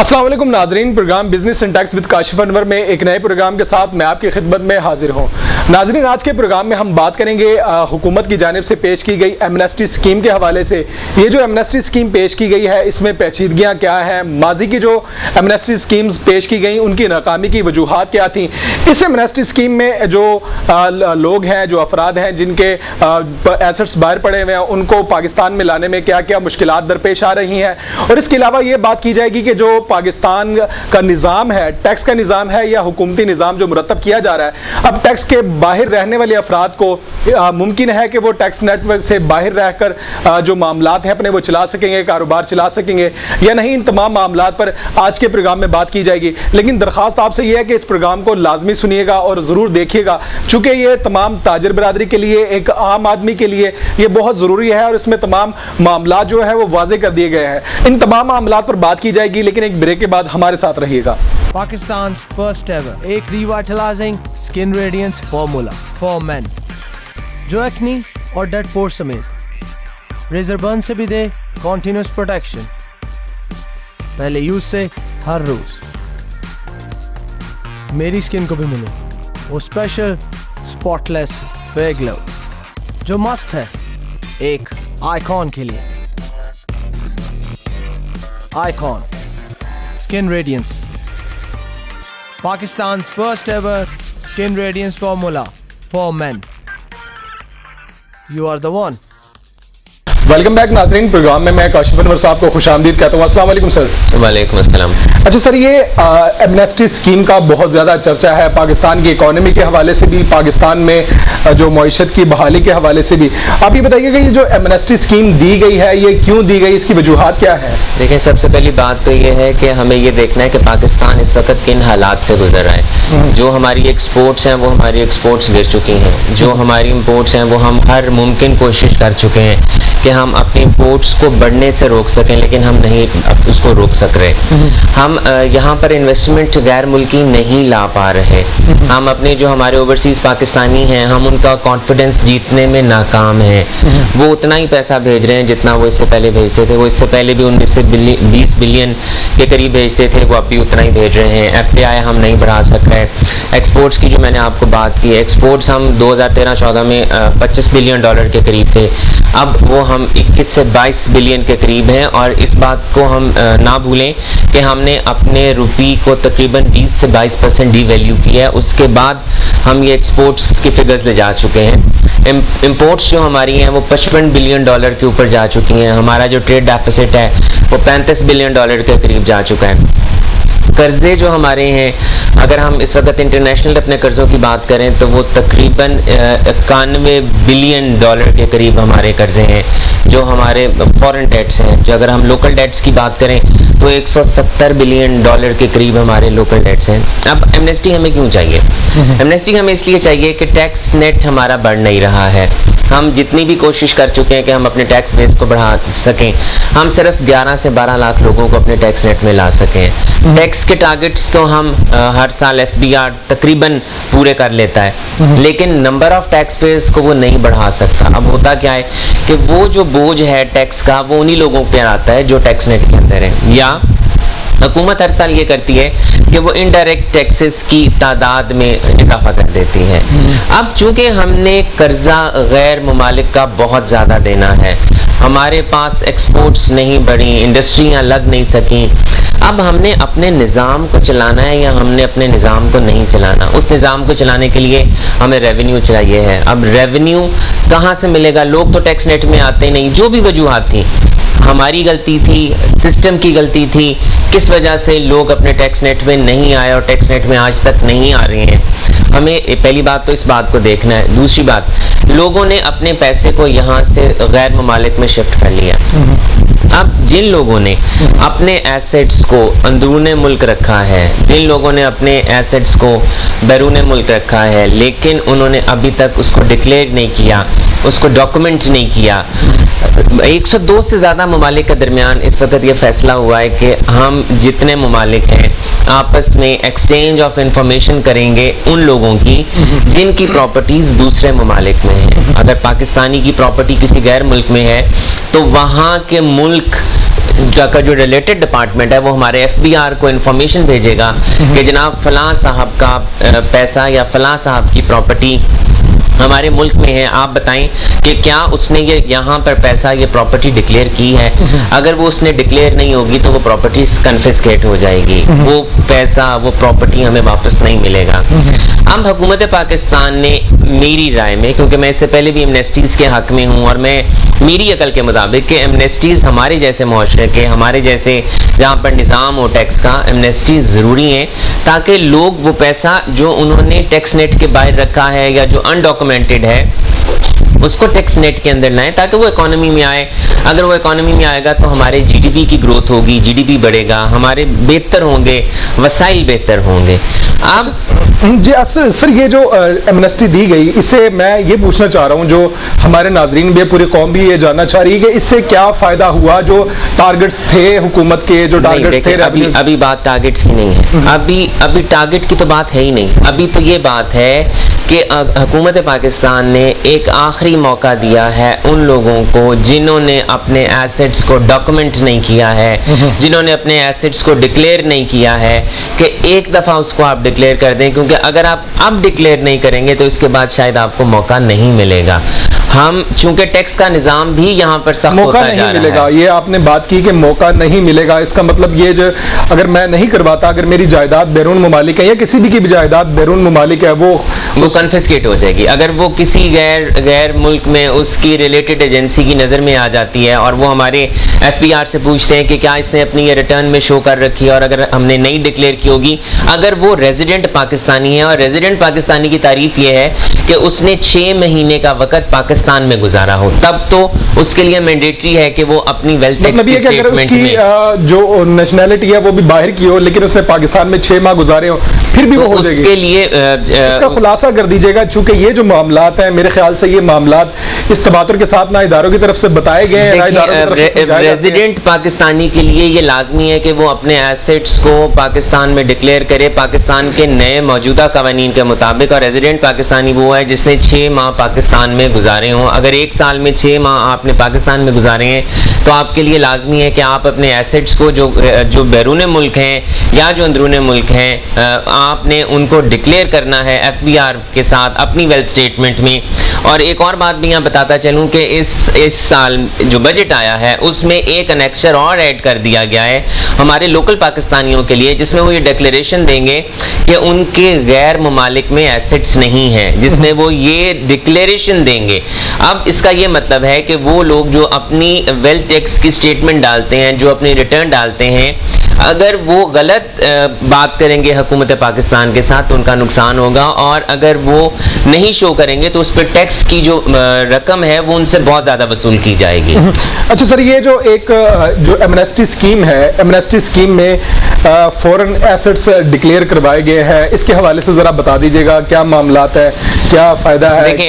अस्सलाम वालेकुम नाजरीन, program business and tax with Kashif Anwar में एक नए प्रोग्राम के साथ मैं आपकी खिदमत में हाजिर हूँ। नाजरीन, आज के प्रोग्राम में हम बात करेंगे हुकूमत की जानिब से पेश की गई एमनेस्टी स्कीम के हवाले से। ये जो एमनेस्टी स्कीम पेश की गई है, इसमें पेचीदगियाँ क्या हैं, माजी की जो एमनेस्टी स्कीम्स पेश की गई उनकी नाकामी की वजूहात क्या थी। इस एमनेस्टी स्कीम में जो लोग हैं, जो अफराद हैं जिनके एसेट्स बाहर पड़े हुए हैं, उनको पाकिस्तान में लाने में क्या क्या मुश्किलात दरपेश आ रही हैं। और इसके अलावा ये बात की जाएगी कि जो पाकिस्तान का निज़ाम है, टैक्स का निज़ाम है या हुकूमती निज़ाम जो मुरतब किया जा रहा है, अब टैक्स के बाहर रहने वाले अफराद को मुमकिन है कि वो टैक्स नेटवर्क से बाहर रहकर जो मामलात हैं अपने वो चला सकेंगे, कारोबार चला सकेंगे या नहीं। इन तमाम मामलात पर आज के प्रोग्राम में बात की जाएगी। लेकिन दरख्वास्त आपसे ये है कि इस प्रोग्राम को लाजमी सुनिएगा और ज़रूर देखिएगा, चूँकि ये तमाम ताजर बरादरी के लिए, एक आम आदमी के लिए ये बहुत ज़रूरी है और इसमें तमाम मामलात जो है वो वाजे कर दिए गए हैं। इन तमाम मामलात पर बात की जाएगी, लेकिन एक ब्रेक के बाद हमारे साथ रहिएगा। Pakistan's first ever एक revitalizing skin radiance formula for men जो एक्नी और डेड पोर्स समेत रेजर बर्न से भी दे continuous protection, पहले यूज से हर रोज मेरी स्किन को भी मिले वो स्पेशल स्पॉटलेस फेयर ग्लो जो मस्ट है एक आइकॉन के लिए। Icon Skin Radiance, Pakistan's first ever skin radiance formula for men. You are the one. Welcome back नाजरीन, प्रोग्राम में मैं काशिफ अनवर साहब को खुशामदीद कहता हूँ। अस्सलाम वालेकुम सर। वालेकुम अस्सलाम। अच्छा सर, ये एमनेस्टी स्कीम का बहुत ज़्यादा चर्चा है, पाकिस्तान की इकोनॉमी के हवाले से भी, पाकिस्तान में जो मईशत की बहाली के हवाले से भी। आप ये बताइएगा ये जो एमनेस्टी स्कीम दी गई है ये क्यों दी गई, इसकी वजूहात क्या है? देखिए, सबसे पहली बात तो ये है कि हमें ये देखना है कि पाकिस्तान इस वक्त किन हालात से गुजर रहा है। जो हमारी एक्सपोर्ट्स हैं वो हमारी एक्सपोर्ट्स गिर चुकी हैं, जो हमारी इम्पोर्ट्स हैं वो हम हर मुमकिन कोशिश कर चुके हैं कि हम अपनी इम्पोर्ट्स को बढ़ने से रोक सकें, लेकिन हम नहीं उसको रोक सक रहे। हम यहाँ पर इन्वेस्टमेंट गैर मुल्की नहीं ला पा रहे। हम अपने जो हमारे ओवरसीज़ पाकिस्तानी हैं, हम उनका कॉन्फिडेंस जीतने में नाकाम हैं। वो उतना ही पैसा भेज रहे हैं जितना वो इससे पहले भेजते थे। वो इससे पहले भी 19 से 20 बिलियन के करीब भेजते थे, वो अब भी उतना ही भेज रहे हैं। FDI हम नहीं बढ़ा सक रहे। एक्सपोर्ट्स की जो मैंने आपको बात की, एक्सपोर्ट्स हम 2013-14 में $25 बिलियन के करीब थे, अब वो हम 21 से 22 बिलियन के करीब हैं। और इस बात को हम ना भूलें कि हमने अपने रुपये को तकरीबन 20 से 22% डीवैल्यू किया है। उसके बाद हम ये एक्सपोर्ट्स की फिगर्स ले जा चुके हैं। इम्पोर्ट्स जो हमारी हैं वो $55 बिलियन के ऊपर जा चुकी हैं। हमारा जो ट्रेड डेफिसिट है वो $35 बिलियन के करीब जा चुका है। कर्जे जो हमारे हैं, अगर हम इस वक्त इंटरनेशनल अपने कर्ज़ों की बात करें तो वो तकरीबन 91 बिलियन के करीब हमारे कर्जे हैं जो हमारे फॉरेन डेट्स हैं। जो अगर हम लोकल डेट्स की बात करें तो 170 बिलियन के करीब हमारे लोकल डेट्स हैं। अब एमनेस्टी हमें क्यों चाहिए? एमनेस्टी हमें इसलिए चाहिए कि टैक्स नेट हमारा बढ़ नहीं रहा है। हम जितनी भी कोशिश कर चुके हैं कि हम अपने टैक्स बेस को बढ़ा सकें, हम सिर्फ 11 से 12 लाख लोगों को अपने टैक्स नेट में ला सकें। टैक्स के टारगेट्स तो हम हर साल FBR तकरीबन पूरे कर लेता है, लेकिन नंबर ऑफ टैक्स पेयर्स को वो नहीं बढ़ा सकता। अब होता क्या है कि वो जो बोझ है टैक्स का वो उन्हीं लोगों पर आता है जो टैक्स नेट के अंदर है। या हुकूमत हर साल ये करती है कि वो इनडायरेक्ट टैक्सेस की तादाद में इजाफा कर देती है। अब चूंकि हमने कर्जा गैर मुमालिक का बहुत ज़्यादा देना है, हमारे पास एक्सपोर्ट्स नहीं बढ़ी, इंडस्ट्रियाँ लग नहीं सकी, अब हमने अपने निज़ाम को चलाना है या हमने अपने निज़ाम को नहीं चलाना। उस निज़ाम को चलाने के लिए हमें रेवेन्यू चाहिए है। अब रेवेन्यू कहाँ से मिलेगा? लोग तो टैक्स नेट में आते नहीं। जो भी वजूहात थी, हमारी गलती थी, सिस्टम की गलती थी, किस वजह से लोग अपने टैक्स नेट में नहीं आए और टैक्स नेट में आज तक नहीं आ रहे हैं। हमें पहली बात तो इस बात को देखना है। दूसरी बात, लोगों ने अपने पैसे को यहाँ से गैर ममालिक में शिफ्ट कर लिया। अब जिन लोगों ने अपने एसेट्स को अंदरूने मुल्क रखा है, जिन लोगों ने अपने एसेट्स को बैरूने मुल्क रखा है, लेकिन उन्होंने अभी तक उसको डिक्लेयर नहीं किया, उसको डॉक्यूमेंट नहीं किया, 102 से ज़्यादा ममालिक के दरमियान इस वक्त ये फैसला हुआ है कि हम जितने ममालिक हैं आपस में एक्सचेंज ऑफ इंफॉर्मेशन करेंगे उन लोगों की जिनकी प्रॉपर्टीज़ दूसरे ममालिक में हैं। अगर पाकिस्तानी की प्रॉपर्टी किसी गैर मुल्क में है तो वहाँ के मुल्क मुल्क का जो रिलेटेड डिपार्टमेंट है वो हमारे FBR को इंफॉर्मेशन भेजेगा कि जनाब फलां साहब का पैसा या फलां साहब की प्रॉपर्टी हमारे मुल्क में है, आप बताएं कि क्या उसने ये यहाँ पर पैसा ये प्रॉपर्टी डिक्लेयर की है। अगर वो उसने डिक्लेयर नहीं होगी तो वो प्रॉपर्टी कन्फिस्केट हो जाएगी, वो पैसा वो प्रॉपर्टी हमें वापस नहीं मिलेगा। अब हुकूमत पाकिस्तान ने मेरी राय में, क्योंकि मैं इससे पहले भी एमनेस्टीज़ के हक में हूँ और मैं मेरी अकल के मुताबिक कि एमनेस्टीज़ हमारे जैसे मुआशरे के, हमारे जैसे जहाँ पर निज़ाम हो टैक्स का, एमनेस्टीज़ ज़रूरी है ताकि लोग वो पैसा जो उन्होंने टैक्स नेट के बाहर रखा है या जो अनडॉक्यूमेंटेड है उसको टैक्स नेट के अंदर लाएं ताकि वो इकोनॉमी में आए। अगर वो इकोनॉमी में आएगा तो हमारे GDP की ग्रोथ होगी, GDP बढ़ेगा, हमारे बेहतर होंगे, वसाइल बेहतर होंगे। आप जी सर, ये जो एमनेस्टी दी गई, इससे मैं ये पूछना चाह रहा हूँ, जो हमारे नाजरीन भी, पूरी कौम भी ये जानना चाह रही है कि इससे क्या फ़ायदा हुआ। जो टारगेट्स थे हुकूमत के, जो टारगेट्स थे, अभी बात टारगेट्स की नहीं है, अभी टारगेट की तो बात है ही नहीं। अभी तो ये बात है कि हुकूमत पाकिस्तान ने एक आखिरी मौका दिया है उन लोगों को जिन्होंने अपने एसेट्स को डॉक्यूमेंट नहीं किया है, जिन्होंने अपने एसेट्स को डिक्लेयर नहीं किया है, कि एक दफ़ा उसको आप डिक्लेयर कर दें, क्योंकि अगर आप अब डिक्लेयर नहीं करेंगे तो इसके बाद शायद आपको मौका नहीं मिलेगा। हम चूंकि टैक्स का निज़ाम भी यहाँ पर सख्त होता जा रहा है। ये आपने बात की कि मौका नहीं मिलेगा, इसका मतलब ये जो अगर मैं नहीं करवाता, अगर मेरी जायदाद बैरून ममालिक है या किसी भी की भी जायदाद बैरून ममालिक है, वो कन्फिस्केट हो जाएगी। अगर वो किसी गैर मुल्क में उसकी रिलेटेड एजेंसी की नज़र में आ जाती है और वो हमारे FBR से पूछते हैं कि क्या इसने अपनी ये रिटर्न में शो कर रखी है, और अगर हमने नहीं डिक्लेयर की होगी, अगर वो रेजिडेंट पाकिस्तानी है, और रेजिडेंट पाकिस्तानी की तारीफ ये है कि उसने 6 महीने का वक्त पाकिस्तान में गुजारा हो, तब तो उसके लिए मैंडेटरी है कि वो अपनी वेल्थ टैक्स की स्टेटमेंट में जो नेशनैलिटी है वो भी बाहर की हो, लेकिन उसने पाकिस्तान में 6 माह गुजारे हो, फिर भी तो वो हो जाएगी। उसके लिए इसका खुलासा कर दीजिएगा, चूंकि ये जो मामलात हैं, मेरे ख्याल से ये मामलात इस तबादुर के साथ ना इदारों की तरफ से बताए गए हैं। रेजिडेंट पाकिस्तानी के लिए ये लाजमी है कि वो अपने एसेट्स को पाकिस्तान में डिक्लेयर करे पाकिस्तान के नए मौजूदा कवानीन के मुताबिक, और रेजिडेंट पाकिस्तानी वो है जिसने 6 माह पाकिस्तान में गुजारे हों। अगर एक साल में 6 माह आपने पाकिस्तान में गुजारे हैं तो आपके लिए लाजमी है कि आप अपने एसेट्स को जो बैरून मुल्क हैं या जो अंदरून मुल्क हैं, आपने उनको डिक्लेयर करना है FBR के साथ अपनी वेल्थ स्टेटमेंट में। और एक और बात भी यहाँ बताता चलूँ कि इस साल जो बजट आया है उसमें एक अनेक्सर और ऐड कर दिया गया है हमारे लोकल पाकिस्तानियों के लिए, जिसमें वो ये डिक्लेरेशन देंगे कि उनके गैर ममालिक में एसेट्स नहीं हैं, जिसमें वो ये डिक्लेरेशन देंगे। अब इसका ये मतलब है कि वो लोग जो अपनी वेल्थ टैक्स की स्टेटमेंट डालते हैं, जो अपनी रिटर्न डालते हैं, अगर वो गलत बात करेंगे हुकूमत पाकिस्तान के साथ तो उनका नुकसान होगा, और अगर वो नहीं शो करेंगे तो उस पर टैक्स की जो रकम है वो उनसे बहुत ज़्यादा वसूल की जाएगी। अच्छा सर, ये जो एक जो एमनेस्टी स्कीम है, एमनेस्टी स्कीम में फॉरेन एसेट्स डिक्लेयर करवाए गए हैं, इसके हवाले से ज़रा बता दीजिएगा क्या मामलात है, क्या फ़ायदा है। देखिए,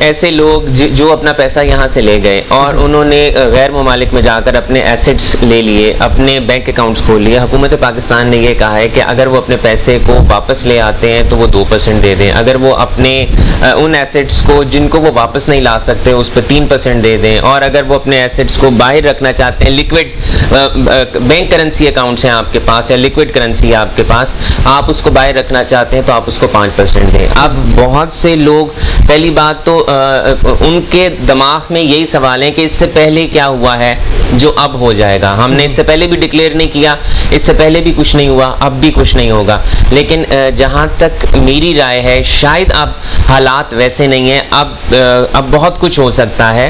ऐसे लोग जो अपना पैसा यहाँ से ले गए और उन्होंने गैर ममालिक में जाकर अपने एसेट्स ले लिए, अपने बैंक अकाउंट्स खोल लिए, हुकूमत पाकिस्तान ने ये कहा है कि अगर वो अपने पैसे को वापस ले आते हैं तो वो 2% दे दें, अगर वो अपने उन एसेट्स को जिनको वो वापस नहीं ला सकते उस पर 3% दे दें, और अगर वो अपने एसेट्स को बाहर रखना चाहते हैं, लिक्विड बैंक करेंसी अकाउंट्स हैं आपके पास या लिक्विड करेंसी है आपके पास, आप उसको बाहर रखना चाहते हैं तो आप उसको 5% दें। अब बहुत से लोग, पहली बात तो उनके दिमाग में यही सवाल है कि इससे पहले क्या हुआ है जो अब हो जाएगा। हमने इससे पहले भी डिक्लेयर नहीं किया, इससे पहले भी कुछ नहीं हुआ, अब भी कुछ नहीं होगा। लेकिन जहाँ तक मेरी राय है, शायद अब हालात वैसे नहीं हैं, अब बहुत कुछ हो सकता है,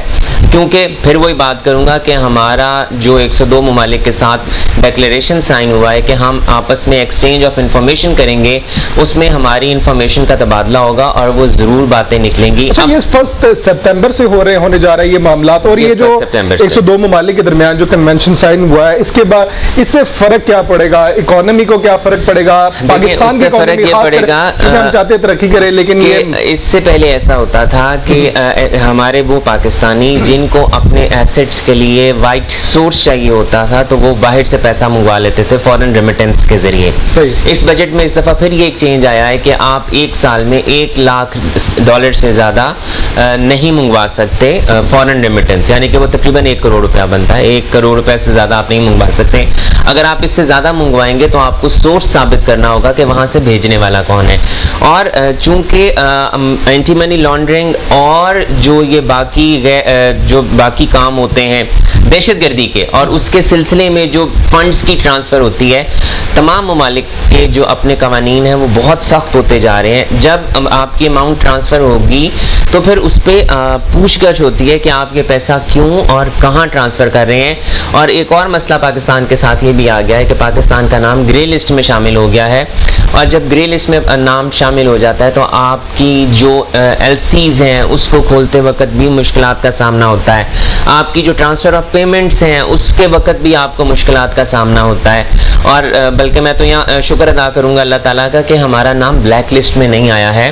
क्योंकि फिर वही बात करूँगा कि हमारा जो 102 ममालिक के साथ डिक्लेरेशन साइन हुआ है कि हम आपस में एक्सचेंज ऑफ इंफॉर्मेशन करेंगे, उसमें हमारी इंफॉर्मेशन का तबादला होगा और वो ज़रूर बातें निकलेंगी। अच्छा, ये 1 सितंबर से होने जा रहे हैं ये मामला, और ये जो 102 ममालिक के दरमियान जो कन्वेंशन साइन हुआ है, इसके बाद इससे फर्क क्या पड़ेगा, इकोनॉमी को क्या फर्क पड़ेगा, पाकिस्तान की फर्क ये पड़ेगा, हम चाहते तरक्की करें लेकिन ये इससे पहले ऐसा होता था कि हमारे वो पाकिस्तानी जिनको अपने एसेट्स के लिए वाइट सोर्स चाहिए होता था तो वो बाहर से पैसा मंगवा लेते थे फॉरेन रेमिटेंस के जरिए। सही। इस बजट में इस दफा फिर ये एक चेंज आया है कि आप एक साल में $1 लाख से ज्यादा नहीं मंगवा सकते फॉरेन रेमिटेंस, यानी कि वो तकरीबन 1 करोड़ रुपया बनता है। 1 करोड़ रुपए से ज्यादा आप नहीं मंगवा सकते। अगर आप इससे ज्यादा मंगवाएंगे तो आपको सोर्स साबित करना होगा कि वहां से भेजने वाला कौन है। और चूंकि एंटी मनी लॉन्ड्रिंग और जो ये बाकी काम होते हैं दहशतगर्दी के और उसके सिलसिले में जो फंड्स की ट्रांसफर होती है, तमाम ममालिक के जो अपने कवानीन हैं वो बहुत सख्त होते जा रहे हैं। जब आपकी अमाउंट ट्रांसफर होगी तो फिर उस पर पूछगछ होती है कि आप ये पैसा क्यों और कहाँ ट्रांसफर कर रहे हैं। और एक और मसला पाकिस्तान के साथ ये भी आ गया है कि पाकिस्तान का नाम ग्रे लिस्ट में शामिल हो गया है, और जब ग्रे लिस्ट में नाम शामिल हो जाता है तो आपकी जो LCs हैं उसको खोलते वक्त भी मुश्किलात का सामना होता है। आपकी जो ट्रांसफ़र ऑफ पेमेंट्स हैं उसके वक्त भी आपको मुश्किलात का सामना होता है। और बल्कि मैं तो यहाँ शुक्र अदा करूँगा अल्लाह ताला का कि हमारा नाम ब्लैक लिस्ट में नहीं आया है,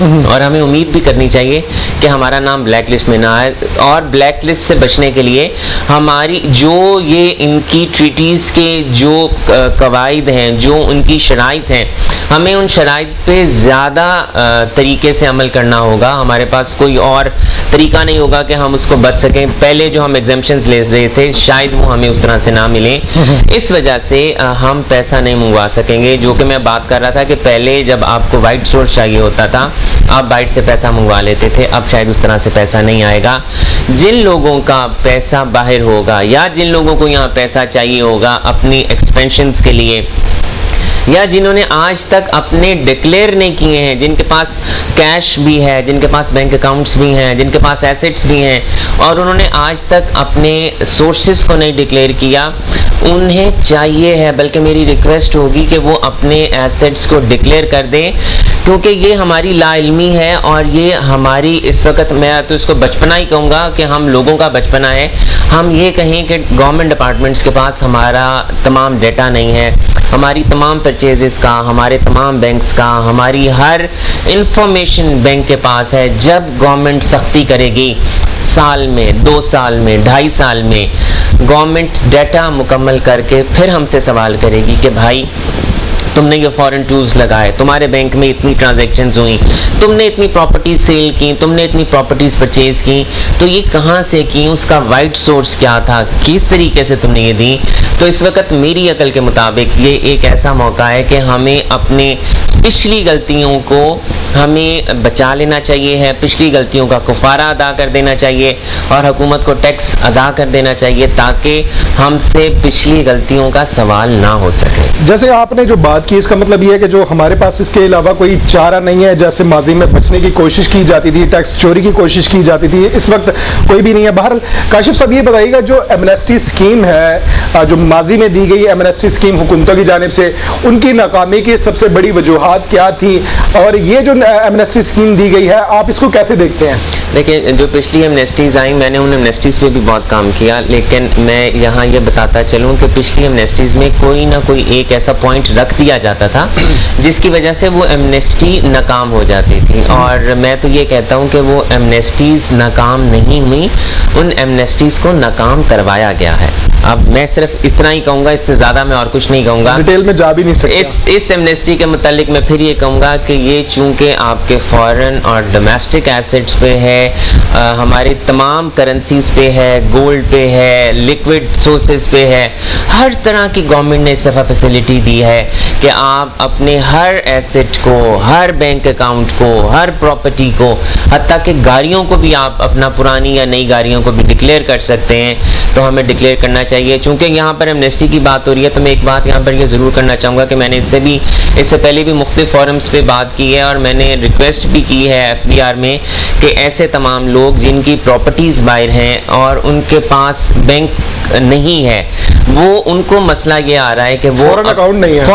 और हमें उम्मीद भी करनी चाहिए कि हमारा नाम ब्लैक लिस्ट में ना आए। और ब्लैक लिस्ट से बचने के लिए हमारी जो ये इनकी ट्रीटीज़ के जो कवायद हैं, जो उनकी शराइत हैं, हमें उन शराइत पे ज़्यादा तरीके से अमल करना होगा। हमारे पास कोई और तरीका नहीं होगा कि हम उसको बच सकें। पहले जो हम एग्जाम्पशंस ले रहे थे शायद वो हमें उस तरह से ना मिले, इस वजह से हम पैसा नहीं मंगवा सकेंगे। जो कि मैं बात कर रहा था कि पहले जब आपको वाइट सोर्स चाहिए होता था आप बाइट से पैसा मंगवा लेते थे, अब शायद उस तरह से पैसा नहीं आएगा। जिन लोगों का पैसा बाहर होगा या जिन लोगों को यहाँ पैसा चाहिए होगा अपनी एक्सपेंशंस के लिए, या जिन्होंने आज तक अपने डिक्लेयर नहीं किए हैं, जिनके पास कैश भी है, जिनके पास बैंक अकाउंट्स भी हैं, जिनके पास एसेट्स भी हैं और उन्होंने आज तक अपने सोर्सेस को नहीं डिक्लेयर किया, उन्हें चाहिए है, बल्कि मेरी रिक्वेस्ट होगी कि वो अपने एसेट्स को डिक्लेयर कर दें, क्योंकि ये हमारी लाइल्मी है और ये हमारी इस वक्त, मैं तो इसको बचपना ही कहूँगा कि हम लोगों का बचपना है। हम ये कहें कि गवर्नमेंट डिपार्टमेंट्स के पास हमारा तमाम डेटा नहीं है, हमारी तमाम परचेजेस का, हमारे तमाम बैंक्स का, हमारी हर इंफॉर्मेशन बैंक के पास है। जब गवर्नमेंट सख्ती करेगी, साल में, 2 साल में, 2.5 साल में गवर्नमेंट डाटा मुकम्मल करके फिर हमसे सवाल करेगी कि भाई तुमने ये फॉरेन टूल्स लगाए, तुम्हारे बैंक में इतनी ट्रांजैक्शंस हुई, तुमने इतनी प्रॉपर्टीज सेल की, तुमने इतनी प्रॉपर्टीज परचेज की, तो ये कहाँ से की, उसका वाइट सोर्स क्या था, किस तरीके से तुमने ये दी। तो इस वक्त मेरी अकल के मुताबिक ये एक ऐसा मौका है कि हमें अपने पिछली गलतियों को हमें बचा लेना चाहिए है, पिछली गलतियों का कुफारा अदा कर देना चाहिए और हुकूमत को टैक्स अदा कर देना चाहिए ताकि हमसे पिछली गलतियों का सवाल ना हो सके। जैसे आपने जो बात की, इसका मतलब ये है कि जो हमारे पास इसके अलावा कोई चारा नहीं है। जैसे माजी में बचने की कोशिश की जाती थी, टैक्स चोरी की कोशिश की जाती थी, इस वक्त कोई भी नहीं है। बहरहाल काशिफ साहब ये बताइएगा, जो एमनेस्टी स्कीम है, जो माजी में दी गई एमनेस्टी स्कीम हुकूमतों की जानिब से, उनकी नाकामी की सबसे बड़ी वजूहात क्या थी और ये जो एमनेस्टी स्कीम दी गई है आप इसको कैसे देखते हैं? देखिए, जो पिछली एमनेस्टीज आई, मैंने उन एमनेस्टीज पे भी बहुत काम किया, लेकिन मैं यहाँ ये बताता चलूँ कि पिछली एमनेस्टीज में कोई ना कोई एक ऐसा पॉइंट रख दिया जाता था जिसकी वजह से वो एमनेस्टी नाकाम हो जाती थी। और मैं तो ये कहता हूँ कि वो एमनेस्टीज नाकाम नहीं हुई, उन एमनेस्टीज को नाकाम करवाया गया है। अब मैं सिर्फ इस तरह ही कहूँगा, इससे ज़्यादा मैं और कुछ नहीं कहूँगा, डिटेल में जा भी नहीं सकता। इस एमनेस्टी के मुतालिक मैं फिर ये कहूँगा कि ये चूँकि आपके फॉरेन और डोमेस्टिक एसेट्स पे है, हमारी तमाम करेंसीज पे है, गोल्ड पे है, लिक्विड सोर्सेज पे है, हर तरह की गवर्नमेंट ने इस दफ़ा फैसिलिटी दी है कि आप अपने हर एसेट को, हर बैंक अकाउंट को, हर प्रॉपर्टी को, हत्ता कि गाड़ियों को भी आप अपना पुरानी या नई गाड़ियों को भी डिक्लेयर कर सकते हैं। तो हमें डिक्लेयर करना चाहिए। चूँकि यहाँ पर एमनेस्टी की बात हो रही है तो मैं एक बात यहाँ पर ये ज़रूर करना चाहूँगा कि मैंने इससे पहले भी मुख्तलिफ फोरम्स पे बात की है और मैंने रिक्वेस्ट भी की है FBR में कि ऐसे तमाम लोग जिनकी प्रॉपर्टीज बाहर हैं और उनके पास बैंक नहीं है, वो उनको मसला ये आ रहा है कि वो फॉरेन अकाउंट नहीं है,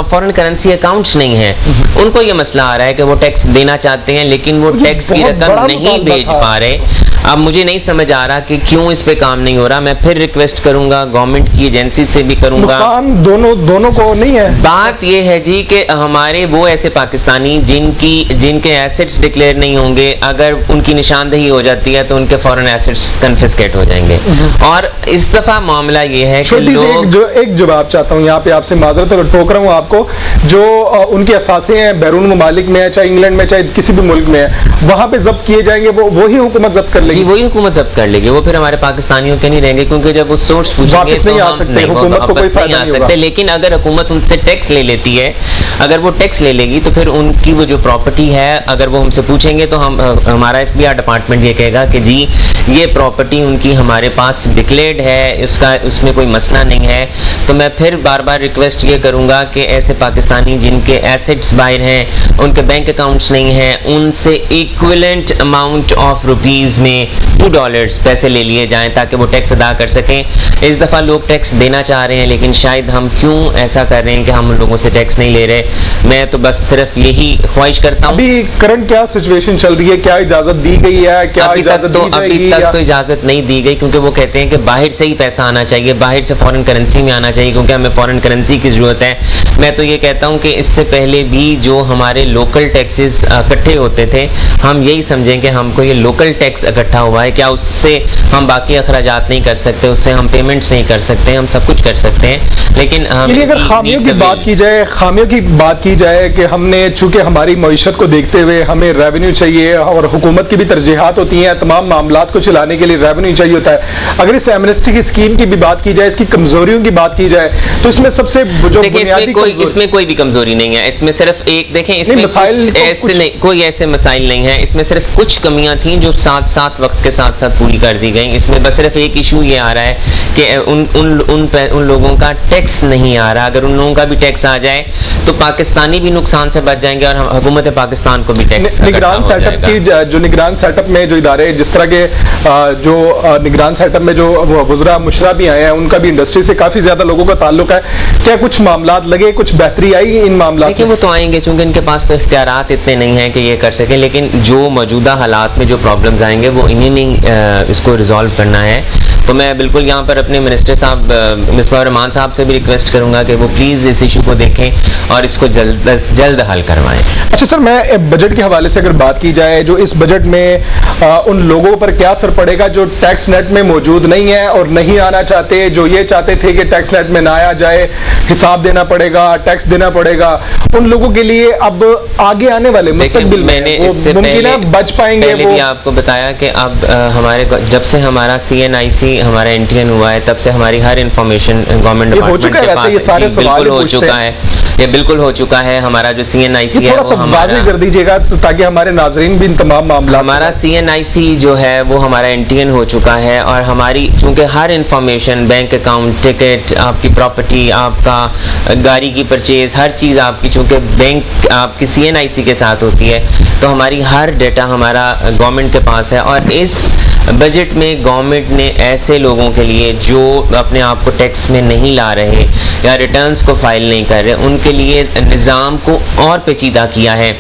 फॉरेन करेंसी अकाउंट्स नहीं है, उनको ये मसला आ रहा है कि वो टैक्स देना चाहते हैं लेकिन वो टैक्स की रकम नहीं भेज पा रहे। अब मुझे नहीं समझ आ रहा कि क्यों इस पे काम नहीं हो रहा। मैं फिर रिक्वेस्ट करूंगा गवर्नमेंट की एजेंसी से भी करूंगा। नुकसान दोनों को नहीं है। बात ये है जी कि हमारे वो ऐसे पाकिस्तानी जिनके एसेट्स डिक्लेयर नहीं होंगे, अगर उनकी निशानदेही हो जाती है तो उनके फॉरेन एसेट्स कन्फिस्केट हो जाएंगे। और इस दफा मामला ये है कि लोग एक जवाब चाहता हूँ यहाँ पे आपसे, माजरत टोक रहा हूँ आपको, जो उनके असासे हैं बैरून ममालिक में, चाहे इंग्लैंड में चाहे किसी भी मुल्क में है, वहां पे जब्त किए जाएंगे, वो ही हुकूमत जब्त कर लेगी। वही हुकूमत जब्त कर लेगी, वो फिर हमारे पाकिस्तानियों के नहीं रहेंगे, क्योंकि जब वो सोर्स पूछेंगे वापस नहीं आ सकते, हुकूमत को कोई फायदा नहीं होगा। लेकिन अगर हुकूमत उनसे टैक्स ले लेती है, अगर वो टैक्स ले लेगी तो फिर उनकी वो जो प्रॉपर्टी है, अगर वो हमसे पूछेंगे तो हमारा FBI डिपार्टमेंट ये कहेगा कि जी ये प्रॉपर्टी उनकी हमारे पास डिक्लेयर्ड है, उसमें कोई मसला नहीं है। तो मैं फिर बार बार रिक्वेस्ट ये करूंगा कि ऐसे पाकिस्तानी जिनके एसेट्स बाहर हैं, उनके बैंक अकाउंट्स नहीं हैं, उनसे इक्विवेलेंट अमाउंट ऑफ रुपीस में $2 पैसे ले लिए जाएं ताकि वो टैक्स अदा कर सकें। इस दफ़ा लोग टैक्स देना चाह रहे हैं, लेकिन शायद हम क्यों ऐसा कर रहे हैं कि हम लोगों से टैक्स नहीं ले रहे। मैं तो बस सिर्फ यही ख्वाहिश करता हूँ। अभी करंट क्या सिचुएशन चल रही है, क्या इजाजत दी गई है, क्या इजाजत दी जाएगी? अभी तक तो इजाजत नहीं दी गई, क्योंकि वो कहते हैं कि बाहर से ही पैसा आना चाहिए, बाहर से फॉरेन करेंसी में आना चाहिए, क्योंकि हमें फॉरेन करेंसी की जरूरत है। मैं तो ये कहता हूँ कि इससे पहले भी जो हमारे लोकल टैक्सेस इकट्ठे होते थे, हम यही समझें कि हमको ये लोकल टैक्स इकट्ठा हुआ है, क्या उससे हम बाकी अखराजात नहीं कर सकते, उससे हम पेमेंट्स नहीं कर सकते, हम सब कुछ कर सकते हैं। लेकिन अगर खामियों की बात की जाए कि हमने, चूंकि हमारी मईशत को देखते हुए हमें रेवेन्यू चाहिए और हुकूमत की भी तरजीहात होती हैं, तमाम मामलात को चलाने के लिए रेवेन्यू चाहिए होता है। अगर इस एमनेस्टी की स्कीम की भी बात की जाए, इसकी कमजोरियों की बात की जाए, तो इसमें सबसे जो इसमें कोई भी कमजोरी नहीं है। इसमें सिर्फ एक देखें, इसमें कोई ऐसे मसाइल नहीं है, इसमें सिर्फ कुछ कमियां थी जो साथ वक्त के साथ पूरी कर दी गई। इसमें बस सिर्फ एक इशू ये आ रहा है कि उन लोगों का टैक्स नहीं आ रहा। अगर उन लोगों का भी टैक्स आ जाए तो पाकिस्तानी भी नुकसान से बच जाएंगे और हुकूमत पाकिस्तान को भी टैक्स। निगरान सेटअप की जो निगरान सेटअप में जो इदारे, जिस तरह के जो निगरान सेटअप में जो वज़रा मुशरा भी आए हैं, उनका भी इंडस्ट्री से काफी ज्यादा लोगों का ताल्लुक है। क्या कुछ मामलात लगे, कुछ बेहतरी आई इन मामलात? देखिए वो तो आएंगे, चूंकि इनके पास तो इख्तियारात इतने नहीं हैं कि ये कर सकें, लेकिन जो मौजूदा हालात में जो प्रॉब्लम्स आएंगे वो इन्हें नहीं इसको रिजॉल्व करना है। तो मैं बिल्कुल यहाँ पर अपने मिनिस्टर साहब मिसबाह रहमान साहब से भी रिक्वेस्ट करूंगा कि वो प्लीज़ इस इशू को देखें और इसको जल्द हल करवाएं। अच्छा सर, मैं बजट के हवाले से अगर बात की जाए, जो इस बजट में उन लोगों पर क्या असर पड़ेगा जो टैक्स नेट में मौजूद नहीं है और नहीं आना चाहते, जो ये चाहते थे कि टैक्स नेट में ना आया जाए, हिसाब देना पड़ेगा, टैक्स देना पड़ेगा, उन लोगों के लिए अब आगे आने वाले मुस्तकबिल में मुमकिन है बच पाएंगे? वो भी आपको बताया कि अब हमारे जब से हमारा CNIC हमारा NTN हुआ है, तब से हमारी हर इंफॉर्मेशन गवर्नमेंट डिपार्टमेंट के पास बिल्कुल हो चुका है। ये बिल्कुल हो चुका है। हमारा जो CNIC है वो वाज़ेह कर दीजिएगा ताकि हमारे नाज़रीन भी इन तमाम मामला। हमारा CNIC जो है वो हमारा NTN हो चुका है और हमारी चूंकि हर इंफॉर्मेशन, बैंक अकाउंट, टिकट, आपकी प्रॉपर्टी, आपका गाड़ी की परचेज, हर चीज़ आपकी चूंकि बैंक आपकी CNIC के साथ होती है, तो हमारी हर डेटा हमारा गवर्नमेंट के पास है। और इस बजट में गवर्नमेंट ने ऐसे लोगों के लिए जो अपने आप को टैक्स में नहीं ला रहे या रिटर्न्स को फाइल नहीं कर रहे, उनके लिए निज़ाम को और पेचीदा किया है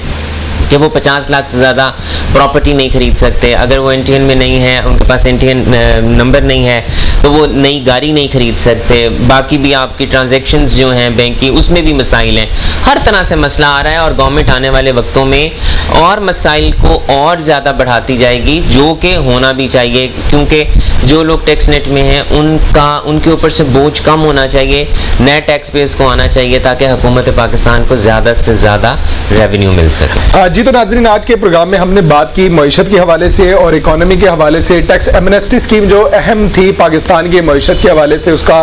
कि वो 50 लाख से ज़्यादा प्रॉपर्टी नहीं खरीद सकते। अगर वो NTN में नहीं है, उनके पास NTN नंबर नहीं है, तो वो नई गाड़ी नहीं खरीद सकते। बाकी भी आपकी ट्रांजैक्शंस जो हैं बैंक की, उसमें भी मसाइल हैं। हर तरह से मसला आ रहा है और गवर्नमेंट आने वाले वक्तों में और मसाइल को और ज़्यादा बढ़ाती जाएगी, जो कि होना भी चाहिए, क्योंकि जो लोग टैक्स नेट में हैं उनके ऊपर से बोझ कम होना चाहिए, नए टैक्स पेयर्स को आना चाहिए ताकि हुकूमत पाकिस्तान को ज़्यादा से ज़्यादा रेवेन्यू मिल सके। जी तो नाज़रीन, आज के प्रोग्राम में हमने बात की मईशत के हवाले से और इकोनॉमी के हवाले से। टैक्स एमनेस्टी स्कीम जो अहम थी पाकिस्तान की मईशत के हवाले से, उसका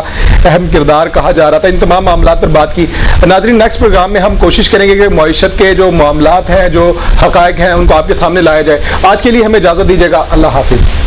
अहम किरदार कहा जा रहा था, इन तमाम मामलात पर बात की। नाज़रीन, नेक्स्ट प्रोग्राम में हम कोशिश करेंगे कि मईशत के जो मामलात हैं, जो हक़ाइक़ हैं, उनको आपके सामने लाया जाए। आज के लिए हमें इजाज़त दीजिएगा। अल्लाह हाफिज़।